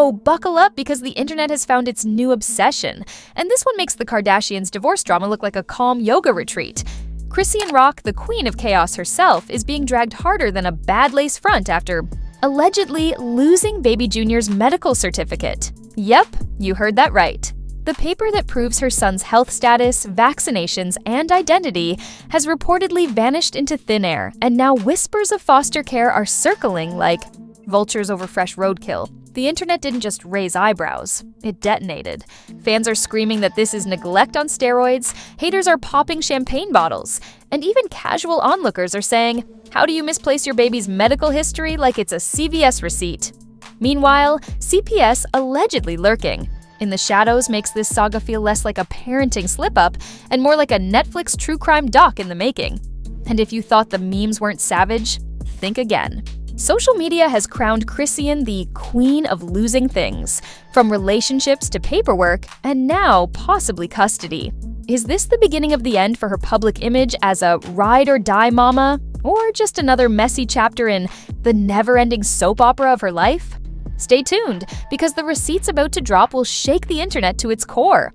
whoa, buckle up because the internet has found its new obsession. And this one makes the Kardashians' divorce drama look like a calm yoga retreat. Chrisean Rock, the queen of chaos herself, is being dragged harder than a bad lace front after allegedly losing baby Junior's medical certificate. Yep, you heard that right. The paper that proves her son's health status, vaccinations, and identity has reportedly vanished into thin air, and now whispers of foster care are circling like vultures over fresh roadkill. The internet didn't just raise eyebrows, it detonated. Fans are screaming that this is neglect on steroids, haters are popping champagne bottles, and even casual onlookers are saying, how do you misplace your baby's medical history like it's a CVS receipt? Meanwhile, CPS allegedly lurking in the shadows makes this saga feel less like a parenting slip-up and more like a Netflix true crime doc in the making. And if you thought the memes weren't savage, think again. Social media has crowned Chrisean the queen of losing things, from relationships to paperwork, and now possibly custody. Is this the beginning of the end for her public image as a ride-or-die mama, or just another messy chapter in the never-ending soap opera of her life? Stay tuned, because the receipts about to drop will shake the internet to its core.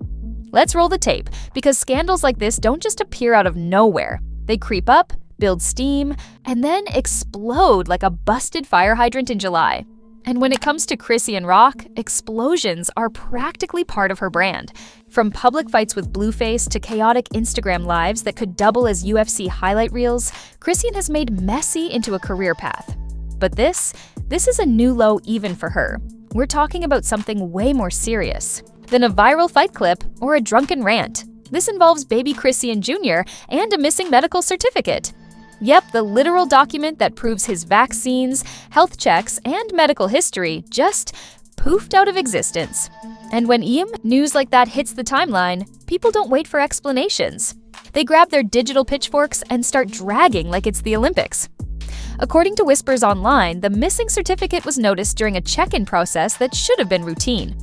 Let's roll the tape, because scandals like this don't just appear out of nowhere. They creep up, build steam, and then explode like a busted fire hydrant in July. And when it comes to Chrisean Rock, explosions are practically part of her brand. From public fights with Blueface to chaotic Instagram lives that could double as UFC highlight reels, Chrisean has made messy into a career path. But this is a new low even for her. We're talking about something way more serious than a viral fight clip or a drunken rant. This involves baby Chrisean Jr. and a missing medical certificate. Yep, the literal document that proves his vaccines, health checks, and medical history just poofed out of existence. And when news like that hits the timeline, people don't wait for explanations. They grab their digital pitchforks and start dragging like it's the Olympics. According to whispers online, the missing certificate was noticed during a check-in process that should have been routine.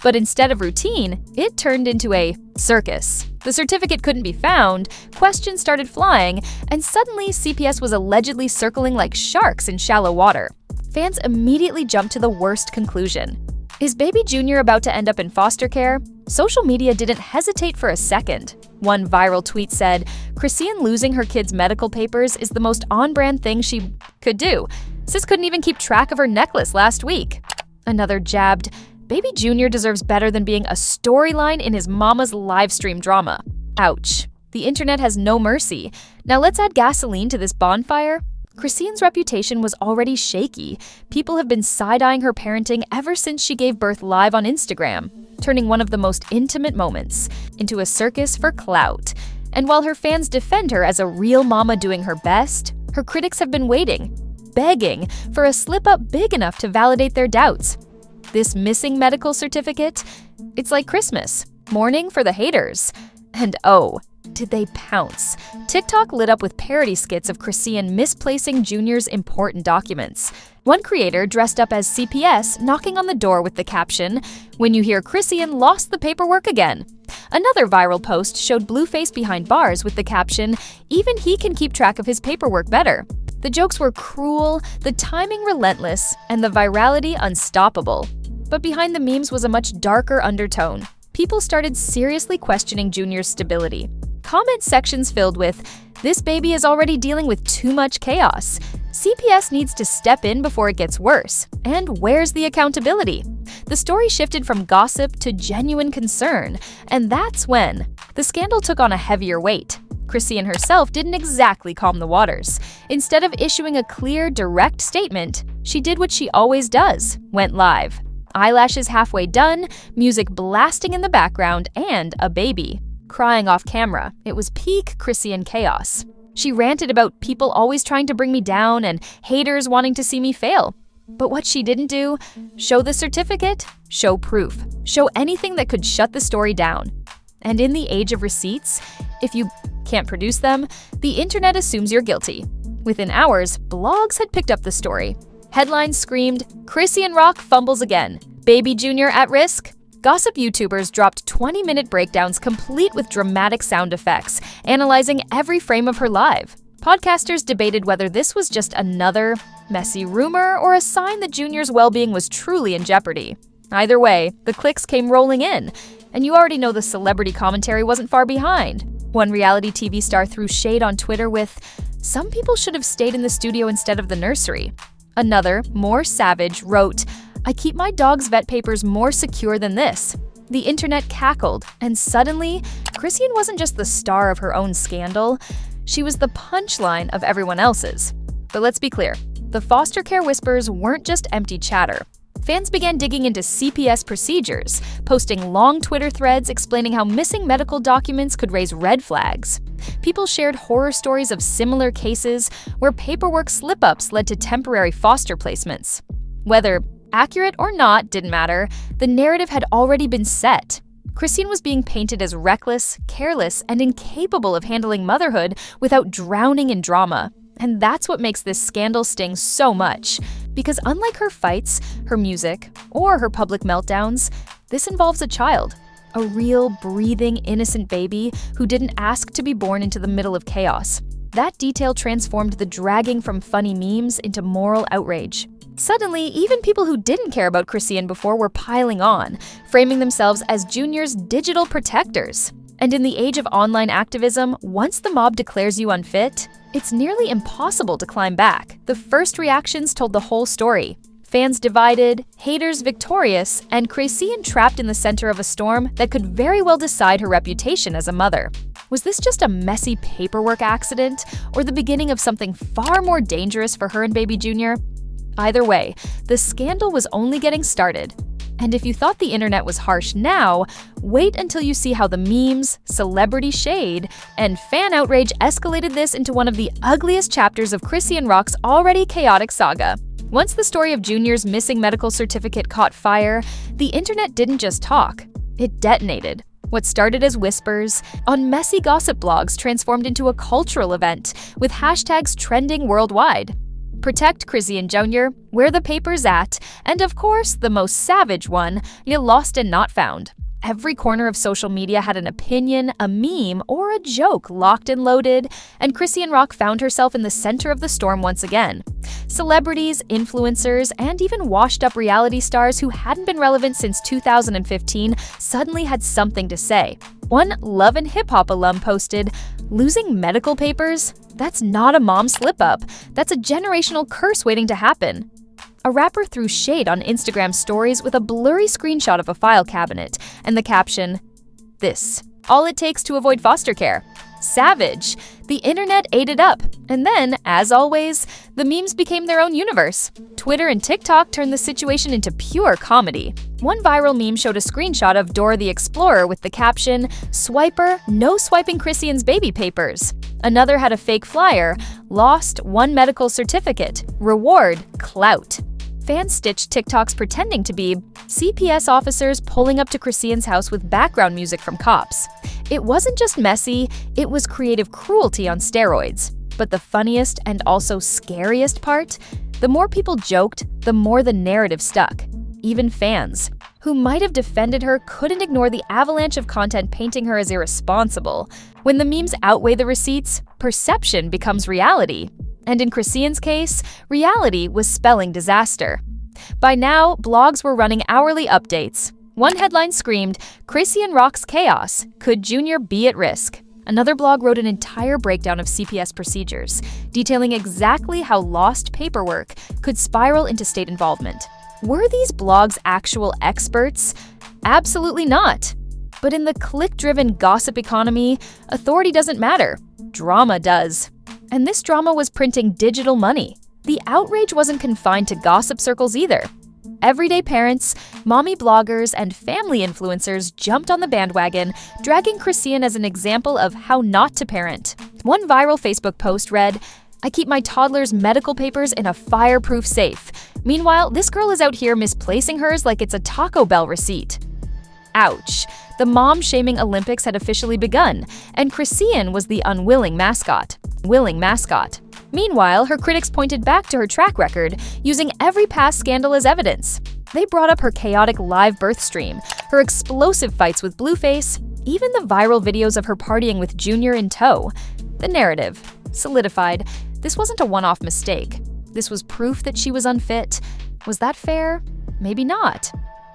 But instead of routine, it turned into a circus. The certificate couldn't be found, questions started flying, and suddenly CPS was allegedly circling like sharks in shallow water. Fans immediately jumped to the worst conclusion. Is baby Junior about to end up in foster care? Social media didn't hesitate for a second. One viral tweet said, Chrisean losing her kid's medical papers is the most on-brand thing she could do. Sis couldn't even keep track of her necklace last week. Another jabbed, baby Junior deserves better than being a storyline in his mama's livestream drama. Ouch. The internet has no mercy. Now let's add gasoline to this bonfire. Chrisean's reputation was already shaky. People have been side-eyeing her parenting ever since she gave birth live on Instagram, turning one of the most intimate moments into a circus for clout. And while her fans defend her as a real mama doing her best, her critics have been waiting, begging for a slip-up big enough to validate their doubts. This missing medical certificate? It's like Christmas, mourning for the haters. And oh, did they pounce? TikTok lit up with parody skits of Chrisean misplacing Junior's important documents. One creator dressed up as CPS knocking on the door with the caption, "When you hear Chrisean lost the paperwork again." Another viral post showed Blueface behind bars with the caption, "Even he can keep track of his paperwork better." The jokes were cruel, the timing relentless, and the virality unstoppable. But behind the memes was a much darker undertone. People started seriously questioning Junior's stability. Comment sections filled with, "This baby is already dealing with too much chaos. CPS needs to step in before it gets worse. And where's the accountability?" The story shifted from gossip to genuine concern, and that's when the scandal took on a heavier weight. Chrisean herself didn't exactly calm the waters. Instead of issuing a clear, direct statement, she did what she always does, went live. Eyelashes halfway done, music blasting in the background, and a baby crying off camera. It was peak Chrisean chaos. She ranted about people always trying to bring me down and haters wanting to see me fail. But what she didn't do, show the certificate, show proof, show anything that could shut the story down. And in the age of receipts, if you can't produce them, the internet assumes you're guilty. Within hours, blogs had picked up the story. Headlines screamed, "Chrisean Rock fumbles again. Baby Junior at risk?" Gossip YouTubers dropped 20-minute breakdowns complete with dramatic sound effects, analyzing every frame of her live. Podcasters debated whether this was just another messy rumor or a sign that Junior's well-being was truly in jeopardy. Either way, the clicks came rolling in, and you already know the celebrity commentary wasn't far behind. One reality TV star threw shade on Twitter with, "Some people should have stayed in the studio instead of the nursery." Another, more savage, wrote, "I keep my dog's vet papers more secure than this." The internet cackled, and suddenly, Chrisean wasn't just the star of her own scandal, she was the punchline of everyone else's. But let's be clear, the foster care whispers weren't just empty chatter. Fans began digging into CPS procedures, posting long Twitter threads explaining how missing medical documents could raise red flags. People shared horror stories of similar cases where paperwork slip-ups led to temporary foster placements. Whether accurate or not didn't matter, the narrative had already been set. Chrisean was being painted as reckless, careless, and incapable of handling motherhood without drowning in drama. And that's what makes this scandal sting so much. Because unlike her fights, her music, or her public meltdowns, this involves a child. A real, breathing, innocent baby who didn't ask to be born into the middle of chaos. That detail transformed the dragging from funny memes into moral outrage. Suddenly, even people who didn't care about Chrisean before were piling on, framing themselves as Junior's digital protectors. And in the age of online activism, once the mob declares you unfit, it's nearly impossible to climb back. The first reactions told the whole story. Fans divided, haters victorious, and Chrisean trapped in the center of a storm that could very well decide her reputation as a mother. Was this just a messy paperwork accident, or the beginning of something far more dangerous for her and baby Junior? Either way, the scandal was only getting started. And if you thought the internet was harsh now, wait until you see how the memes, celebrity shade, and fan outrage escalated this into one of the ugliest chapters of Chrisean Rock's already chaotic saga. Once the story of Junior's missing medical certificate caught fire, the internet didn't just talk, it detonated. What started as whispers on messy gossip blogs transformed into a cultural event, with hashtags trending worldwide. Protect Chrisean Jr., Where the Paper's At, and of course, the most savage one, You Lost and Not Found. Every corner of social media had an opinion, a meme, or a joke locked and loaded, and Chrisean Rock found herself in the center of the storm once again. Celebrities, influencers, and even washed-up reality stars who hadn't been relevant since 2015 suddenly had something to say. One Love and Hip Hop alum posted, "Losing medical papers? That's not a mom slip-up. That's a generational curse waiting to happen." A rapper threw shade on Instagram stories with a blurry screenshot of a file cabinet, and the caption, "This. All it takes to avoid foster care." Savage! The internet ate it up, and then, as always, the memes became their own universe. Twitter and TikTok turned the situation into pure comedy. One viral meme showed a screenshot of Dora the Explorer with the caption, "Swiper, no swiping Chrisean's baby papers." Another had a fake flyer, "Lost, one medical certificate. Reward, clout." Fans stitched TikToks pretending to be CPS officers pulling up to Chrisean's house with background music from cops. It wasn't just messy, it was creative cruelty on steroids. But the funniest and also scariest part? The more people joked, the more the narrative stuck. Even fans, who might have defended her, couldn't ignore the avalanche of content painting her as irresponsible. When the memes outweigh the receipts, perception becomes reality. And in Chrisean's case, reality was spelling disaster. By now, blogs were running hourly updates. One headline screamed, "Chrisean Rock's chaos. Could Junior be at risk?" Another blog wrote an entire breakdown of CPS procedures, detailing exactly how lost paperwork could spiral into state involvement. Were these blogs actual experts? Absolutely not. But in the click-driven gossip economy, authority doesn't matter. Drama does. And this drama was printing digital money. The outrage wasn't confined to gossip circles either. Everyday parents, mommy bloggers, and family influencers jumped on the bandwagon, dragging Chrisean as an example of how not to parent. One viral Facebook post read, "I keep my toddler's medical papers in a fireproof safe. Meanwhile, this girl is out here misplacing hers like it's a Taco Bell receipt." Ouch. The mom-shaming Olympics had officially begun, and Chrisean was the unwilling mascot. Meanwhile, her critics pointed back to her track record, using every past scandal as evidence. They brought up her chaotic live birth stream, her explosive fights with Blueface, even the viral videos of her partying with Junior in tow. The narrative solidified. This wasn't a one-off mistake. This was proof that she was unfit. Was that fair? Maybe not.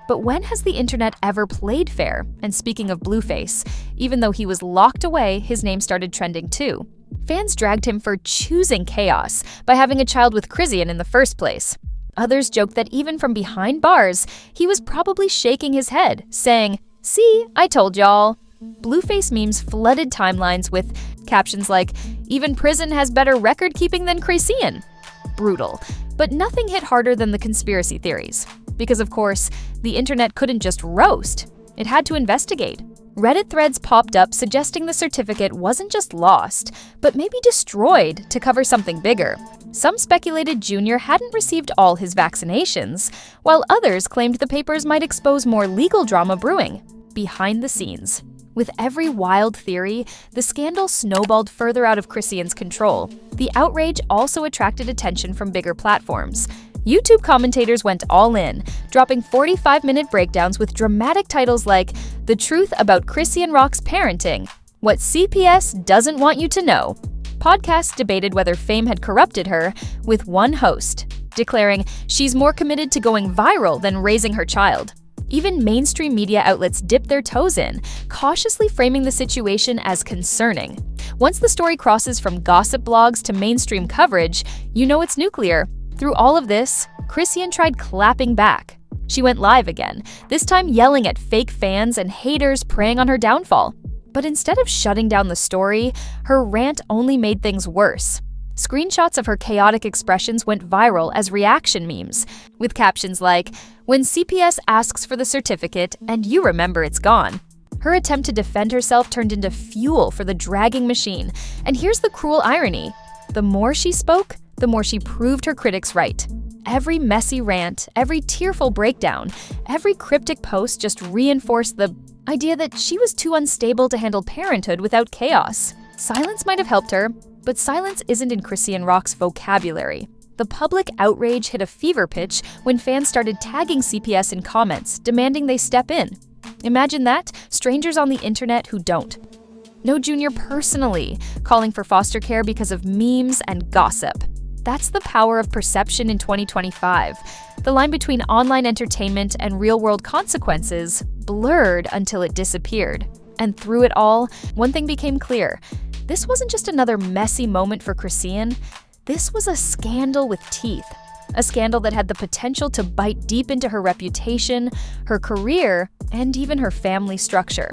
But when has the internet ever played fair? And speaking of Blueface, even though he was locked away, his name started trending too. Fans dragged him for choosing chaos by having a child with Chrisean in the first place. Others joked that even from behind bars, he was probably shaking his head, saying, "See, I told y'all." Blueface memes flooded timelines with captions like, "Even prison has better record-keeping than Chrisean." Brutal. But nothing hit harder than the conspiracy theories. Because, of course, the internet couldn't just roast. It had to investigate. Reddit threads popped up suggesting the certificate wasn't just lost, but maybe destroyed to cover something bigger. Some speculated Junior hadn't received all his vaccinations, while others claimed the papers might expose more legal drama brewing behind the scenes. With every wild theory, the scandal snowballed further out of Chrisean's control. The outrage also attracted attention from bigger platforms. YouTube commentators went all in, dropping 45-minute breakdowns with dramatic titles like "The Truth About Chrisean Rock's Parenting," "What CPS Doesn't Want You to Know." Podcasts debated whether fame had corrupted her, with one host declaring she's more committed to going viral than raising her child. Even mainstream media outlets dipped their toes in, cautiously framing the situation as concerning. Once the story crosses from gossip blogs to mainstream coverage, you know it's nuclear. Through all of this, Chrisean tried clapping back. She went live again, this time yelling at fake fans and haters preying on her downfall. But instead of shutting down the story, her rant only made things worse. Screenshots of her chaotic expressions went viral as reaction memes, with captions like, "When CPS asks for the certificate and you remember it's gone." Her attempt to defend herself turned into fuel for the dragging machine. And here's the cruel irony. The more she spoke, the more she proved her critics right. Every messy rant, every tearful breakdown, every cryptic post just reinforced the idea that she was too unstable to handle parenthood without chaos. Silence might have helped her, but silence isn't in Chrisean Rock's vocabulary. The public outrage hit a fever pitch when fans started tagging CPS in comments, demanding they step in. Imagine that, strangers on the internet who don't know Junior personally, calling for foster care because of memes and gossip. That's the power of perception in 2025. The line between online entertainment and real-world consequences blurred until it disappeared. And through it all, one thing became clear. This wasn't just another messy moment for Chrisean. This was a scandal with teeth. A scandal that had the potential to bite deep into her reputation, her career, and even her family structure.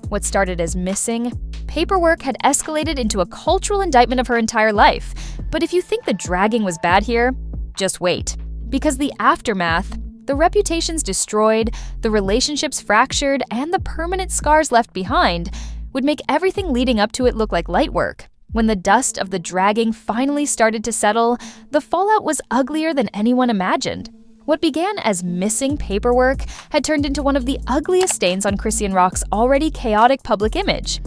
What started as missing paperwork had escalated into a cultural indictment of her entire life. But if you think the dragging was bad here, just wait. Because the aftermath, the reputations destroyed, the relationships fractured, and the permanent scars left behind would make everything leading up to it look like light work. When the dust of the dragging finally started to settle, the fallout was uglier than anyone imagined. What began as missing paperwork had turned into one of the ugliest stains on Chrisean Rock's already chaotic public image.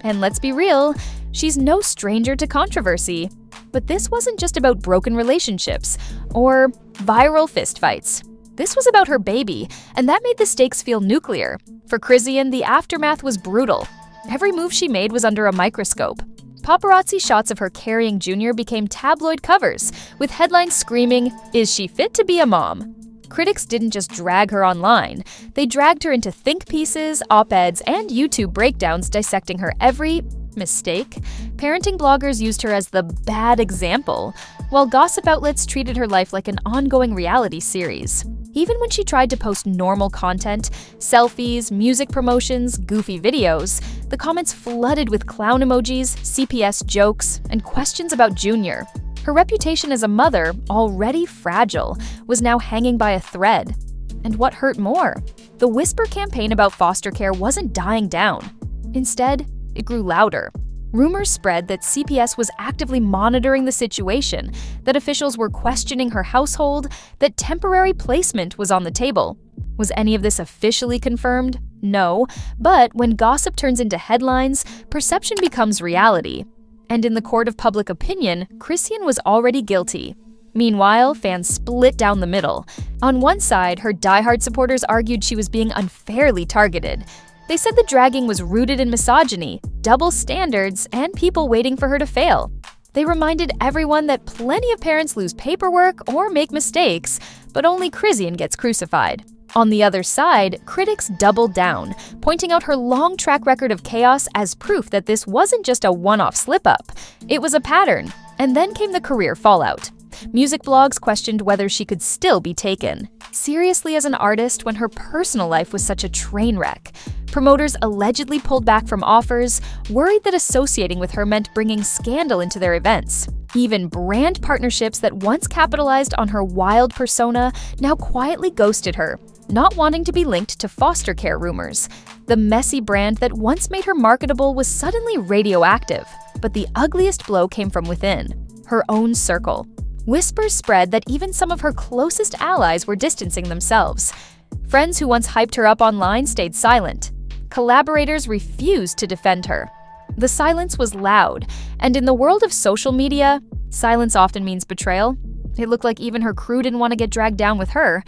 And let's be real, she's no stranger to controversy. But this wasn't just about broken relationships or viral fistfights. This was about her baby, and that made the stakes feel nuclear. For Chrisean, the aftermath was brutal. Every move she made was under a microscope. Paparazzi shots of her carrying Junior became tabloid covers, with headlines screaming, "Is she fit to be a mom?" Critics didn't just drag her online. They dragged her into think pieces, op-eds, and YouTube breakdowns dissecting her every mistake. Parenting bloggers used her as the bad example, while gossip outlets treated her life like an ongoing reality series. Even when she tried to post normal content, selfies, music promotions, goofy videos, the comments flooded with clown emojis, CPS jokes, and questions about Junior. Her reputation as a mother, already fragile, was now hanging by a thread. And what hurt more? The whisper campaign about foster care wasn't dying down. Instead, it grew louder. Rumors spread that CPS was actively monitoring the situation, that officials were questioning her household, that temporary placement was on the table. Was any of this officially confirmed? No, but when gossip turns into headlines, perception becomes reality. And in the court of public opinion, Chrisean was already guilty. Meanwhile, fans split down the middle. On one side, her diehard supporters argued she was being unfairly targeted. They said the dragging was rooted in misogyny, double standards, and people waiting for her to fail. They reminded everyone that plenty of parents lose paperwork or make mistakes, but only Chrisean gets crucified. On the other side, critics doubled down, pointing out her long track record of chaos as proof that this wasn't just a one-off slip-up. It was a pattern. And then came the career fallout. Music blogs questioned whether she could still be taken seriously as an artist when her personal life was such a train wreck. Promoters allegedly pulled back from offers, worried that associating with her meant bringing scandal into their events. Even brand partnerships that once capitalized on her wild persona now quietly ghosted her, not wanting to be linked to foster care rumors. The messy brand that once made her marketable was suddenly radioactive. But the ugliest blow came from within, her own circle. Whispers spread that even some of her closest allies were distancing themselves. Friends who once hyped her up online stayed silent. Collaborators refused to defend her. The silence was loud, and in the world of social media, silence often means betrayal. It looked like even her crew didn't want to get dragged down with her.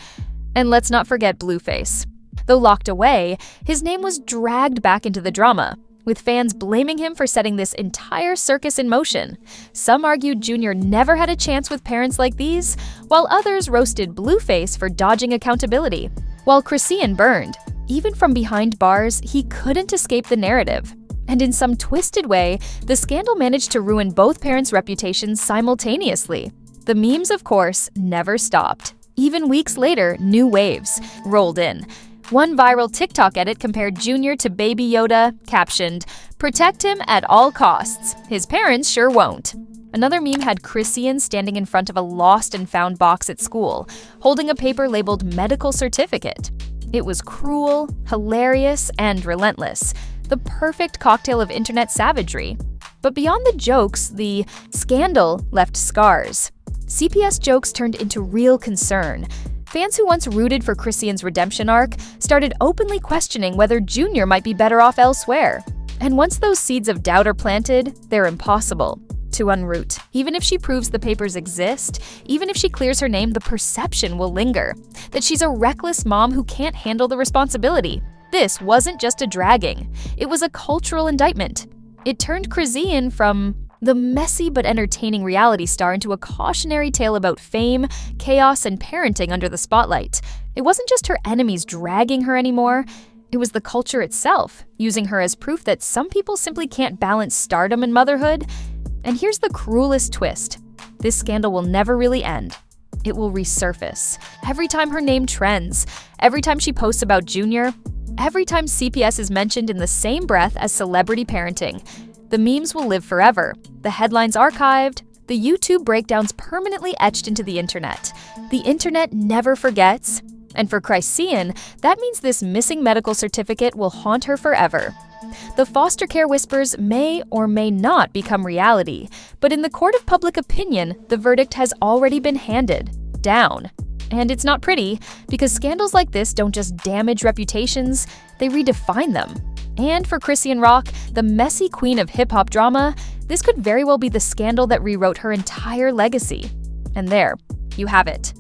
And let's not forget Blueface. Though locked away, his name was dragged back into the drama, with fans blaming him for setting this entire circus in motion. Some argued Junior never had a chance with parents like these, while others roasted Blueface for dodging accountability. While Chrisean burned, even from behind bars, he couldn't escape the narrative. And in some twisted way, the scandal managed to ruin both parents' reputations simultaneously. The memes, of course, never stopped. Even weeks later, new waves rolled in. One viral TikTok edit compared Junior to Baby Yoda, captioned, "Protect him at all costs. His parents sure won't." Another meme had Chrisean standing in front of a lost and found box at school, holding a paper labeled medical certificate. It was cruel, hilarious, and relentless. The perfect cocktail of internet savagery. But beyond the jokes, the scandal left scars. CPS jokes turned into real concern. Fans who once rooted for Chrisean's redemption arc started openly questioning whether Junior might be better off elsewhere. And once those seeds of doubt are planted, they're impossible to unroot. Even if she proves the papers exist, even if she clears her name, the perception will linger that she's a reckless mom who can't handle the responsibility. This wasn't just a dragging, it was a cultural indictment. It turned Chrisean from the messy but entertaining reality star into a cautionary tale about fame, chaos, and parenting under the spotlight. It wasn't just her enemies dragging her anymore, it was the culture itself, using her as proof that some people simply can't balance stardom and motherhood. And here's the cruelest twist. This scandal will never really end. It will resurface. Every time her name trends, every time she posts about Junior, every time CPS is mentioned in the same breath as celebrity parenting, the memes will live forever, the headlines archived, the YouTube breakdowns permanently etched into the internet. The internet never forgets. And for Chrisean, that means this missing medical certificate will haunt her forever. The foster care whispers may or may not become reality, but in the court of public opinion, the verdict has already been handed down. And it's not pretty, because scandals like this don't just damage reputations, they redefine them. And for Chrisean Rock, the messy queen of hip-hop drama, this could very well be the scandal that rewrote her entire legacy. And there, you have it.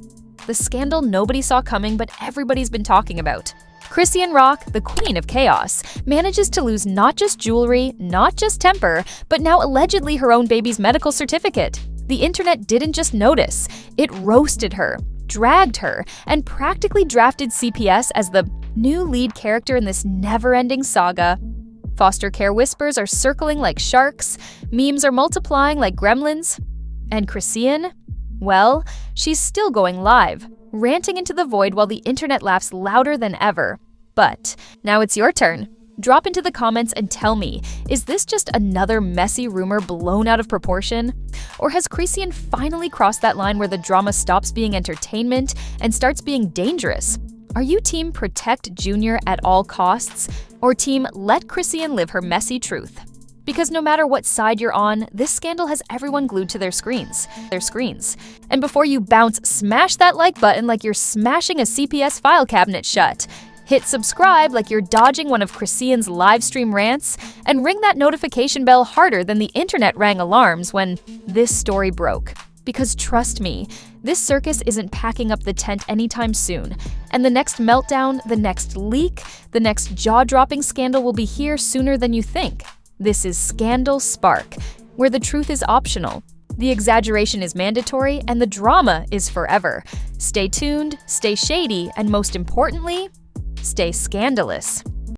The scandal nobody saw coming but everybody's been talking about. Chrisean Rock, the queen of chaos, manages to lose not just jewelry, not just temper, but now allegedly her own baby's medical certificate. The internet didn't just notice, it roasted her, dragged her, and practically drafted CPS as the new lead character in this never-ending saga. Foster care whispers are circling like sharks, memes are multiplying like gremlins, and Chrisean? Well, she's still going live, ranting into the void while the internet laughs louder than ever. But now it's your turn. Drop into the comments and tell me, is this just another messy rumor blown out of proportion? Or has Chrisean finally crossed that line where the drama stops being entertainment and starts being dangerous? Are you team protect Junior at all costs, or team let Chrisean live her messy truth? Because no matter what side you're on, this scandal has everyone glued to their screens. And before you bounce, smash that like button like you're smashing a CPS file cabinet shut. Hit subscribe like you're dodging one of Chrisean's live stream rants, and ring that notification bell harder than the internet rang alarms when this story broke. Because trust me, this circus isn't packing up the tent anytime soon, and the next meltdown, the next leak, the next jaw-dropping scandal will be here sooner than you think. This is Scandal Spark, where the truth is optional, The exaggeration is mandatory, and the drama is forever. Stay tuned, stay shady, and most importantly, stay scandalous.